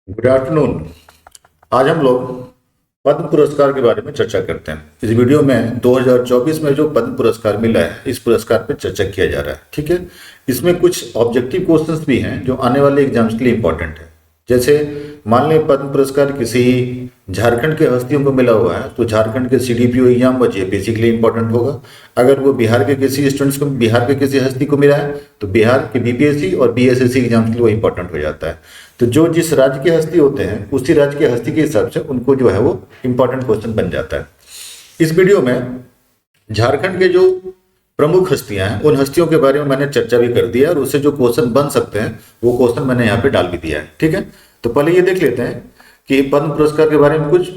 Good afternoon. आज हम लोग पद्म पुरस्कार के बारे में चर्चा करते हैं। इस वीडियो में 2024 में जो पद्म पुरस्कार मिला है इस पुरस्कार पर चर्चा किया जा रहा है। ठीक है, इसमें कुछ ऑब्जेक्टिव क्वेश्चंस भी हैं जो आने वाले एग्जाम्स के लिए इंपॉर्टेंट है। जैसे मान लें पद्म पुरस्कार किसी झारखंड के हस्तियों को मिला हुआ है तो झारखंड के सीडीपीओ एग्जाम व जेपीएससी के लिए इंपॉर्टेंट होगा। अगर वो बिहार के किसी स्टूडेंट्स को बिहार के किसी हस्ती को मिला है तो बिहार के बीपीएससी और बीएसएससी एग्जाम्स के लिए वो इंपॉर्टेंट हो जाता है। तो जो जिस राज्य के हस्ती होते हैं उसी राज्य के हस्ती के हिसाब से उनको जो है वो इंपॉर्टेंट क्वेश्चन बन जाता है। इस वीडियो में झारखंड के जो प्रमुख हस्तियां हैं उन हस्तियों के बारे में मैंने चर्चा भी कर दिया और उससे जो क्वेश्चन बन सकते हैं वो क्वेश्चन मैंने यहाँ पे डाल भी दिया है। ठीक है, तो पहले ये देख लेते हैं कि पद्म पुरस्कार के बारे में कुछ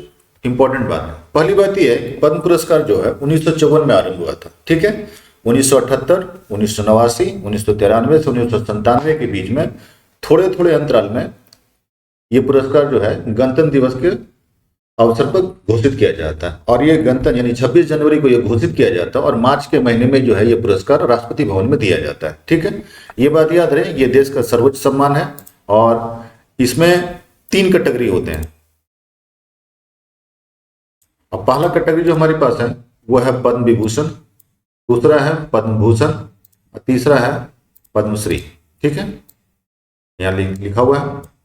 इंपॉर्टेंट बात है। पहली बात यह है कि पद्म पुरस्कार जो है 1954 में आरंभ हुआ था। ठीक है, 1978, 1989, 1993 से 1997 के बीच में थोड़े थोड़े अंतराल में ये पुरस्कार जो है गणतंत्र दिवस के अवसर पर घोषित किया जाता है और ये गणतंत्र यानी 26 जनवरी को ये घोषित किया जाता है और मार्च के महीने में जो है ये पुरस्कार राष्ट्रपति भवन में दिया जाता है। ठीक है, ये बात याद रहे, ये देश का सर्वोच्च सम्मान है और इसमें 3 कैटेगरी होते हैं। अब पहला कैटेगरी जो हमारे पास है वो है पद्म विभूषण, दूसरा है पद्म भूषण और तीसरा है पद्मश्री। ठीक है, यहाँ लिखा हुआ है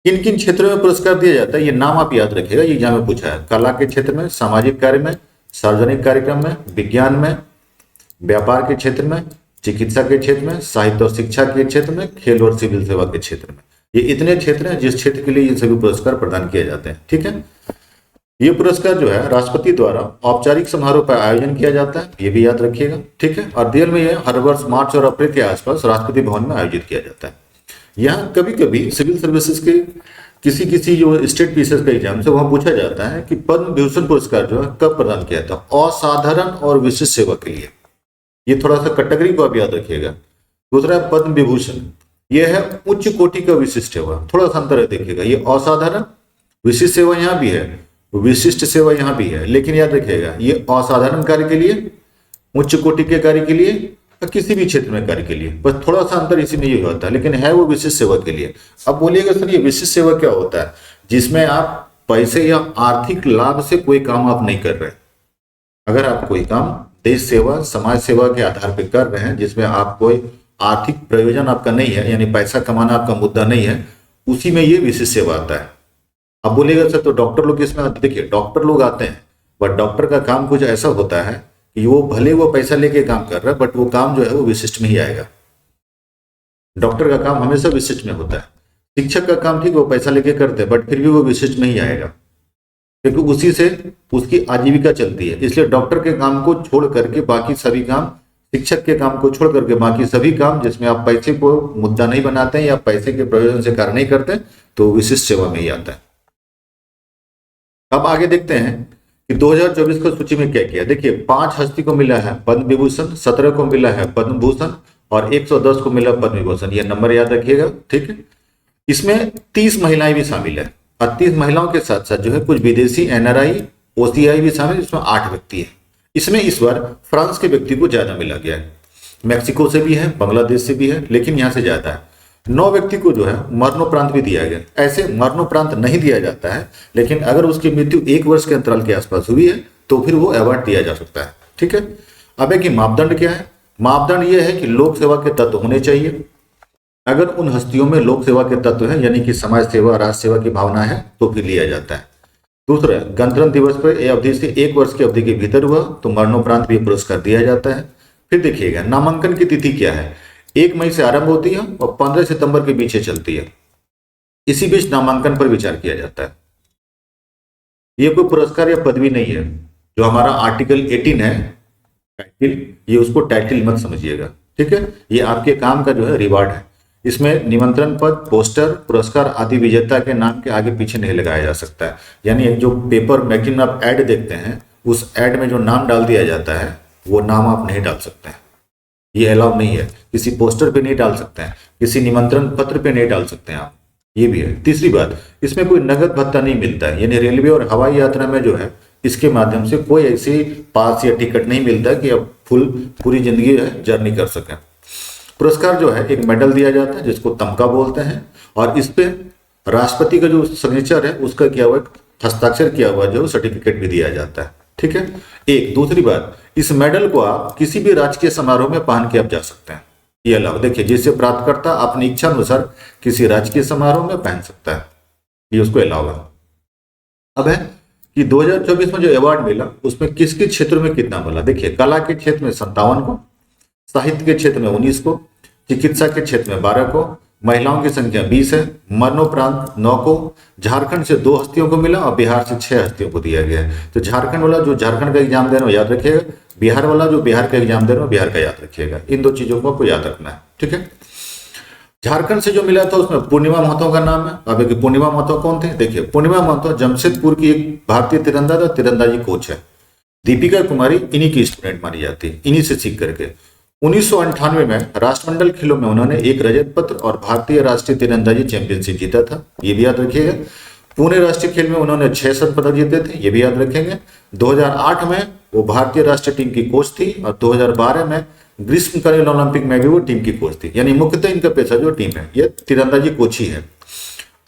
किन किन क्षेत्रों में पुरस्कार दिया जाता है, ये नाम आप याद रखिएगा, ये एग्जाम में पूछा है। कला के क्षेत्र में, सामाजिक कार्य में, सार्वजनिक कार्यक्रम में, विज्ञान में, व्यापार के क्षेत्र में, चिकित्सा के क्षेत्र में, साहित्य और शिक्षा के क्षेत्र में, खेल और सिविल सेवा के क्षेत्र में। ये इतने क्षेत्र हैं जिस क्षेत्र के लिए ये सभी पुरस्कार प्रदान किए जाते हैं। ठीक है, ये पुरस्कार जो है राष्ट्रपति द्वारा औपचारिक समारोह पर आयोजन किया जाता है, ये भी याद रखिएगा। ठीक है, और रियल में ये हर वर्ष मार्च और अप्रैल के आसपास राष्ट्रपति भवन में आयोजित किया जाता है। यहाँ कभी कभी सिविल सर्विसेज के किसी किसी जो स्टेट पीसेस का एग्जाम से वहां पूछा जाता है कि पद्म विभूषण पुरस्कार जो है कब प्रदान किया था, असाधारण और विशिष्ट सेवा के लिए। ये थोड़ा सा कैटेगरी को आप याद रखिएगा। दूसरा है पद्म विभूषण, ये है उच्च कोटि का विशिष्ट सेवा, थोड़ा सा अंतर है देखिएगा। ये असाधारण विशिष्ट सेवा यहाँ भी है, विशिष्ट सेवा यहाँ भी है, लेकिन याद रखिएगा ये असाधारण कार्य के लिए, उच्च कोटि के कार्य के लिए, किसी भी क्षेत्र में कार्य के लिए, बस थोड़ा सा अंतर इसी में ये होता है, लेकिन है वो विशिष्ट सेवा के लिए। अब बोलिएगा सर ये विशिष्ट सेवा क्या होता है? जिसमें आप पैसे या आर्थिक लाभ से कोई काम आप नहीं कर रहे। अगर आप कोई काम देश सेवा, समाज सेवा के आधार पर कर रहे हैं जिसमें आप कोई आर्थिक प्रयोजन आपका नहीं है, यानी पैसा कमाना आपका मुद्दा नहीं है, उसी में ये विशिष्ट सेवा आता है। अब बोलिएगा सर तो डॉक्टर लोग इसमें आते, देखिए डॉक्टर लोग आते हैं बट डॉक्टर का काम कुछ ऐसा होता है कि वो भले वो पैसा लेके काम कर रहा है बट वो काम जो है वो विशिष्ट में ही आएगा। डॉक्टर का काम हमेशा विशिष्ट में होता है। शिक्षक का काम ठीक वो पैसा लेके करते हैं बट फिर भी वो विशिष्ट में ही आएगा क्योंकि उसी से उसकी आजीविका चलती है। इसलिए डॉक्टर के काम को छोड़ करके बाकी सभी काम, शिक्षक के काम को छोड़ करके बाकी सभी काम जिसमें आप पैसे को मुद्दा नहीं बनाते हैं या पैसे के प्रयोजन से कार्य नहीं करते तो विशिष्ट सेवा में ही आता है। अब आगे देखते हैं कि 2024 की सूची में क्या किया। देखिए 5 हस्ती को मिला है पद्म विभूषण, 17 को मिला है पद्म भूषण और 110 को मिला पद्म विभूषण। ये नंबर याद रखिएगा। ठीक है, इसमें 30 महिलाएं भी शामिल है और 30 महिलाओं के साथ साथ जो है कुछ विदेशी एनआरआई, ओसीआई भी शामिल, इसमें 8 व्यक्ति है। इसमें इस बार फ्रांस के व्यक्ति को ज्यादा मिला गया है, मैक्सिको से भी है, बांग्लादेश से भी है, लेकिन यहाँ से ज्यादा है। 9 व्यक्ति को जो है मरणोपरांत भी दिया गया। ऐसे मरणोपरांत नहीं दिया जाता है, लेकिन अगर उसकी मृत्यु 1 वर्ष के अंतराल के आसपास हुई है तो फिर वो अवार्ड दिया जा सकता है। ठीक है, अब एक मापदंड क्या है? मापदंड ये है कि लोक सेवा के तत्व होने चाहिए। अगर उन हस्तियों में लोक सेवा के तत्व है यानी कि समाज सेवा, राष्ट्र सेवा की भावना है तो फिर लिया जाता है। दूसरा, गणतंत्र दिवस पर अवधि से 1 वर्ष की अवधि के भीतर हुआ तो मरणोपरांत भी पुरस्कार दिया जाता है। फिर देखिएगा नामांकन की तिथि क्या है, 1 मई से आरंभ होती है और 15 सितंबर के पीछे चलती है। इसी बीच नामांकन पर विचार किया जाता है। यह कोई पुरस्कार या पदवी नहीं है। जो हमारा आर्टिकल 18 है टाइटिल, ये उसको टाइटिल मत समझिएगा। ठीक है, ये आपके काम का जो है रिवार्ड है। इसमें निमंत्रण पद, पोस्टर, पुरस्कार आदि विजेता के नाम के आगे पीछे नहीं लगाया जा सकता है। यानी जो पेपर मैगजीन आप ऐड देखते हैं उस ऐड में जो नाम डाल दिया जाता है वो नाम आप नहीं डाल सकते हैं, ये अलाउ नहीं है। किसी पोस्टर पे नहीं डाल सकते हैं, किसी निमंत्रण पत्र पे नहीं डाल सकते हैं आप, ये भी है। तीसरी बात, इसमें कोई नगद भत्ता नहीं मिलता है, यानी रेलवे और हवाई यात्रा में जो है इसके माध्यम से कोई ऐसी पास या टिकट नहीं मिलता कि आप पूरी जिंदगी जर्नी कर सकें। पुरस्कार जो है एक मेडल दिया जाता है जिसको तमगा बोलते हैं और इस पे राष्ट्रपति का जो सिग्नेचर है उसका किया हुआ हस्ताक्षर किया हुआ जो सर्टिफिकेट भी दिया जाता है। ठीक है। एक दूसरी बात, इस मेडल को आप किसी भी राजकीय समारोह में पहन के आप जा सकते हैं, ये अलाउ। देखिए, जिससे प्राप्तकर्ता अपनी इच्छा अनुसार किसी राजकीय समारोह में पहन सकता है, ये उसको अलाउ है। अब है कि 2024 में जो अवार्ड मिला उसमें किस किस क्षेत्रों में कितना मिला। देखिए, कला के क्षेत्र में 57 को, साहित्य के क्षेत्र में 19 को, चिकित्सा के क्षेत्र में 12 को, महिलाओं की संख्या 20 है, मरणोपरांत 9 को, झारखंड से 2 हस्तियों को मिला और बिहार से 6 हस्तियों को दिया गया है। तो झारखंड वाला जो झारखंड का एग्जाम दे रहे हो याद रखिएगा, बिहार वाला जो बिहार का एग्जाम दे रहे हो बिहार का याद रखिएगा। इन 2 चीजों को आपको याद रखना है। ठीक है। झारखंड से जो मिला था उसमें पूर्णिमा महतो का नाम है। अब देखिए, पूर्णिमा महतो कौन थे? देखिए, पूर्णिमा महतो जमशेदपुर की एक भारतीय तीरंदाज और तीरंदाजी कोच है। दीपिका कुमारी इन्हीं की स्टूडेंट मानी जाती है, इन्हीं से सीख करके। 1998 में राष्ट्रमंडल खेलों में उन्होंने एक रजत पत्र और भारतीय राष्ट्रीय तीरंदाजी चैंपियनशिप जीता था, ये भी याद रखिएगा। पुणे राष्ट्रीय खेल में उन्होंने 6 स्वर्ण पदक जीते थे, ये भी याद रखेंगे। 2008 में वो भारतीय राष्ट्रीय टीम की कोच थी और 2012 में ग्रीष्मकालीन ओलंपिक में भी वो टीम की कोच थी। यानी मुख्यतः इनका पेशा जो टीम है ये तीरंदाजी कोच ही है।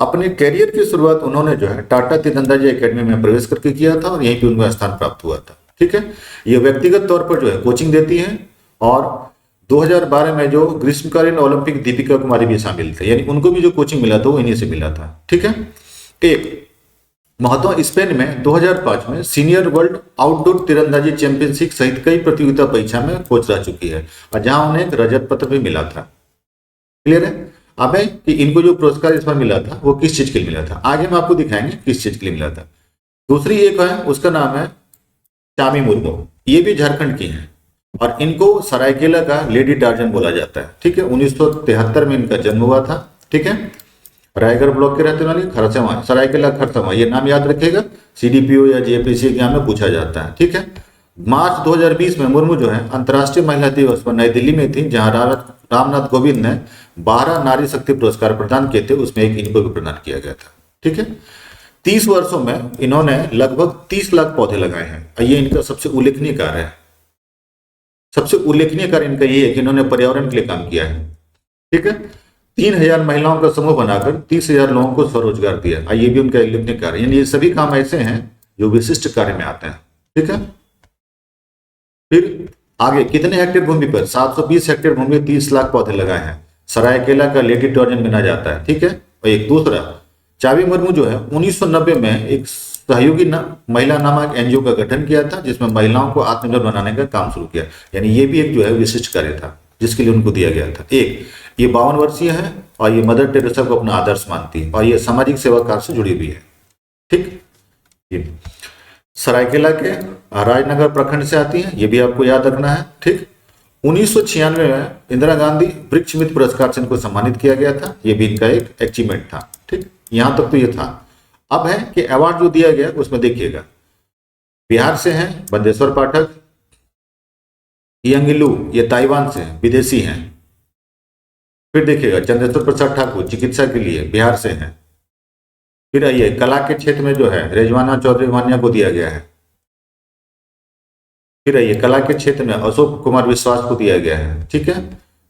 अपने करियर की शुरुआत उन्होंने जो है टाटा तीरंदाजी एकेडमी में प्रवेश करके किया था और यहीं पे उनको स्थान प्राप्त हुआ था। ठीक है। ये व्यक्तिगत तौर पर जो है कोचिंग देती है और 2012 में जो ग्रीष्मकालीन ओलंपिक दीपिका कुमारी भी शामिल थे, यानी उनको भी जो कोचिंग मिला था वो इन्हीं से मिला था। ठीक है। एक महतो स्पेन में 2005 में सीनियर वर्ल्ड आउटडोर तीरंदाजी चैंपियनशिप सहित कई प्रतियोगिता परीक्षा में कोच रह चुकी है और जहां उन्हें एक रजत पत्र भी मिला था। क्लियर है। अब है कि इनको जो पुरस्कार इस बार मिला था वो किस चीज के लिए मिला था, आगे हम आपको दिखाएंगे किस चीज के लिए मिला था। दूसरी एक है, उसका नाम है चामी मुर्मू, ये भी झारखंड की है और इनको सरायकेला का लेडी टार्जन बोला जाता है। ठीक है। 1973 में इनका जन्म हुआ था। ठीक है। रायगढ़ ब्लॉक के रहने वाले खरसावां, सरायकेला खरसावां, ये नाम याद रखिएगा, सीडीपीओ या जेपीसी एग्जाम में पूछा जाता है। ठीक है। मार्च 2020 में मुर्मू जो है अंतर्राष्ट्रीय महिला दिवस पर नई दिल्ली में थी, जहां रामनाथ कोविंद ने 12 नारी शक्ति पुरस्कार प्रदान किए थे, उसमें एक इनको भी प्रदान किया गया था। ठीक है। 30 वर्षों में इन्होंने लगभग 30 लाख पौधे लगाए हैं और ये इनका सबसे उल्लेखनीय कार्य है। सबसे उल्लेखनीय कार्य इनका ये है कि इन्होंने पर्यावरण के लिए काम किया है। ठीक है। 3000 महिलाओं का समूह बनाकर 30,000 लोगों को स्वरोजगार दिया, ये भी उनका उल्लेखनीय कार्य। यानी ये सभी काम ऐसे हैं जो विशिष्ट कार्य में आते हैं। ठीक है। फिर आगे कितने हेक्टेयर भूमि पर? 720 हेक्टेयर भूमि, 30 लाख पौधे लगाए हैं। सरायकेला का लेडी टार्जन बना जाता है। ठीक है। और एक दूसरा चामी मुर्मू जो है 1990 में एक सहयोगी महिला नामक एनजीओ का गठन किया था, जिसमें महिलाओं को आत्मनिर्भर बनाने का काम शुरू किया। यानी ये भी एक जो है विशिष्ट कार्य था जिसके लिए उनको दिया गया था। एक ये 52 वर्षीय है और ये मदर टेरेसा को अपना आदर्श मानती है और ये सामाजिक सेवा कार्य से जुड़ी हुई है। ठीक। ये सरायकेला के राजनगर प्रखंड से आती है, ये भी आपको याद रखना है। ठीक। 1996 में इंदिरा गांधी वृक्ष मित्र पुरस्कार से इनको सम्मानित किया गया था, ये भी इनका एक अचीवमेंट था। ठीक। यहां तक तो ये था। अब है कि अवार्ड जो दिया गया उसमें देखिएगा, बिहार से हैं बंदेश्वर पाठक, यंगिलू ये ताइवान से हैं, विदेशी हैं। फिर देखिएगा चंद्रेश्वर प्रसाद ठाकुर चिकित्सा के लिए बिहार से हैं। फिर आइए कला के क्षेत्र में जो है रेजवाना चौधरी वानिया को दिया गया है। फिर आइए कला के क्षेत्र में अशोक कुमार विश्वास को दिया गया है। ठीक है।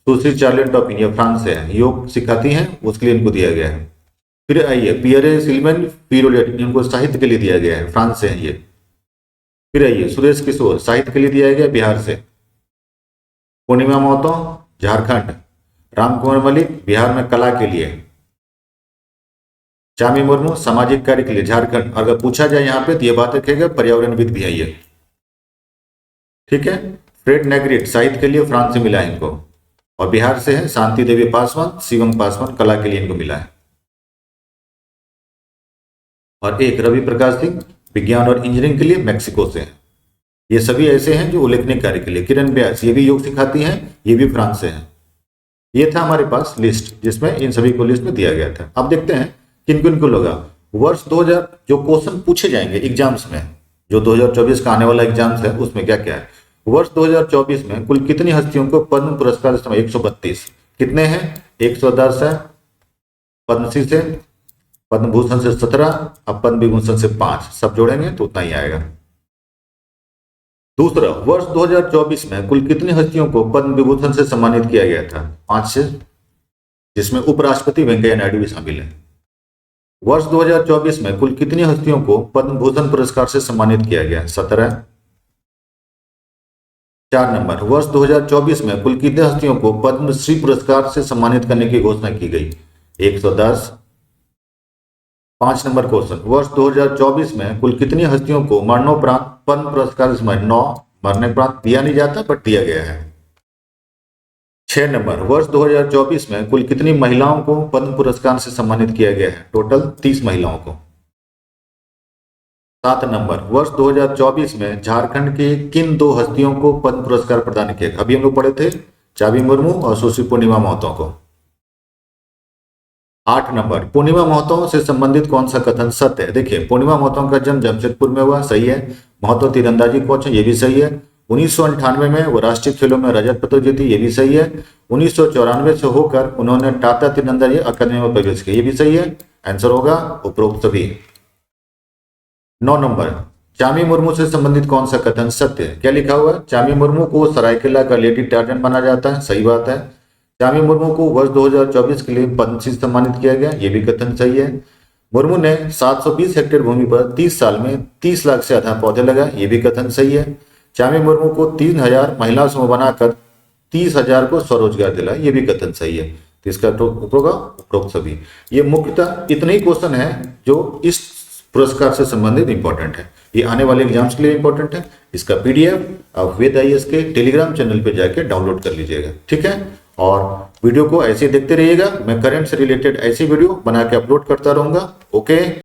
सुश्री चार्लेट टॉपिन ये फ्रांस से है, योग सिखाती हैं, उसके लिए इनको दिया गया है। फिर आइए पियरे सिल्वेन पीरोलेट, इनको साहित्य के लिए दिया गया है, फ्रांस से हैं ये। फिर आइए सुरेश किशोर साहित्य के लिए दिया गया बिहार से। पूर्णिमा महतो झारखंड, राम कुमार मलिक बिहार में कला के लिए, चामी मुर्मू सामाजिक कार्य के लिए झारखंड। अगर पूछा जाए यहाँ पे तो ये बात रखेगा पर्यावरणविद भी है ये। ठीक है। फ्रेड नेग्रिट साहित्य के लिए फ्रांस से मिला है इनको और बिहार से है शांति देवी पासवान, शिवम पासवान कला के लिए इनको मिला है। और एक रवि प्रकाश सिंह विज्ञान और इंजीनियरिंग के लिए मैक्सिको से हैं। ये सभी ऐसे हैं जो उल्लेखनीय कार्य के लिए। किरण व्यास ये भी योग सिखाती हैं, ये भी फ्रांस से हैं। ये था हमारे पास लिस्ट जिसमें इन सभी को लिस्ट में दिया गया था। अब देखते हैं किन किन को लगा। वर्ष 2000 जो क्वेश्चन पूछे जाएंगे एग्जाम्स में, जो 2024 का आने वाला एग्जाम्स है उसमें क्या क्या है। वर्ष 2024 में कुल कितनी हस्तियों को पद्म पुरस्कार से 132 कितने हैं? 110 है पद्मश्री से, पद्म भूषण से 17 और पद्म विभूषण से 5, सब जोड़ेंगे तो उतना ही आएगा। दूसरा, वर्ष 2024 में कुल कितनी हस्तियों को पद्म विभूषण से सम्मानित किया गया था? 5 से, जिसमें उपराष्ट्रपति वेंकैया नायडू भी शामिल है। वर्ष 2024 में कुल कितनी हस्तियों को पद्म भूषण पुरस्कार से सम्मानित किया गया? 17। 4 नंबर, वर्ष 2024 में कुल कितने हस्तियों को पद्मश्री पुरस्कार से सम्मानित करने की घोषणा की गई? 110। 5 नंबर क्वेश्चन, वर्ष 2024 में कुल कितनी हस्तियों को मरणोपरांत पद्म पुरस्कार से 9 मरने उपरांत दिया नहीं जाता बट दिया गया है। 6 नंबर, वर्ष 2024 में कुल कितनी महिलाओं को पद्म पुरस्कार से सम्मानित किया गया है? टोटल 30 महिलाओं को। 7 नंबर, वर्ष 2024 में झारखंड के किन 2 हस्तियों को पद्म पुरस्कार प्रदान किया गया? अभी हम लोग पढ़े थे चाबी मुर्मू और सुश्री पूर्णिमा महतो को। 8 नंबर, पूर्णिमा महतो से संबंधित कौन सा कथन सत्य है? देखिए, पूर्णिमा महतो का जन्म जमशेदपुर में हुआ, सही है। महतो तीरंदाजी कोच है, ये भी सही है। 1998 में वो राष्ट्रीय खेलों में रजत पदक जीती, ये भी सही है। 1994 से होकर उन्होंने टाटा तीरंदाजी अकादमी में प्रवेश किया, ये भी सही है। आंसर होगा उपरोक्त सभी। 9 नंबर, चामी मुर्मू से संबंधित कौन सा कथन सत्य है? क्या लिखा हुआ है? चामी मुर्मू को सरायकेला का लेडी टार्जन माना जाता है, सही बात है। चामी मुर्मू को वर्ष 2024 के लिए पद्मश्री सम्मानित किया गया, ये भी कथन सही है। मुर्मू ने 720 हेक्टेयर भूमि पर 30 साल में 30 लाख से अधिक पौधे लगाए, ये भी कथन सही है। चामी मुर्मू को 3000 महिला समूह बनाकर 30,000 को स्वरोजगार दिलाया, ये भी कथन सही है। तो इसका उपरोक्त सभी। ये मुख्यतः इतने ही क्वेश्चन है जो इस पुरस्कार से संबंधित इंपॉर्टेंट है। ये आने वाले एग्जाम्स के लिए इंपॉर्टेंट है। इसका पीडीएफ आप वेद आईएएस के टेलीग्राम चैनल पे जाके डाउनलोड कर लीजिएगा, ठीक है। और वीडियो को ऐसे देखते रहिएगा, मैं करंट से रिलेटेड ऐसी वीडियो बना के अपलोड करता रहूंगा। ओके।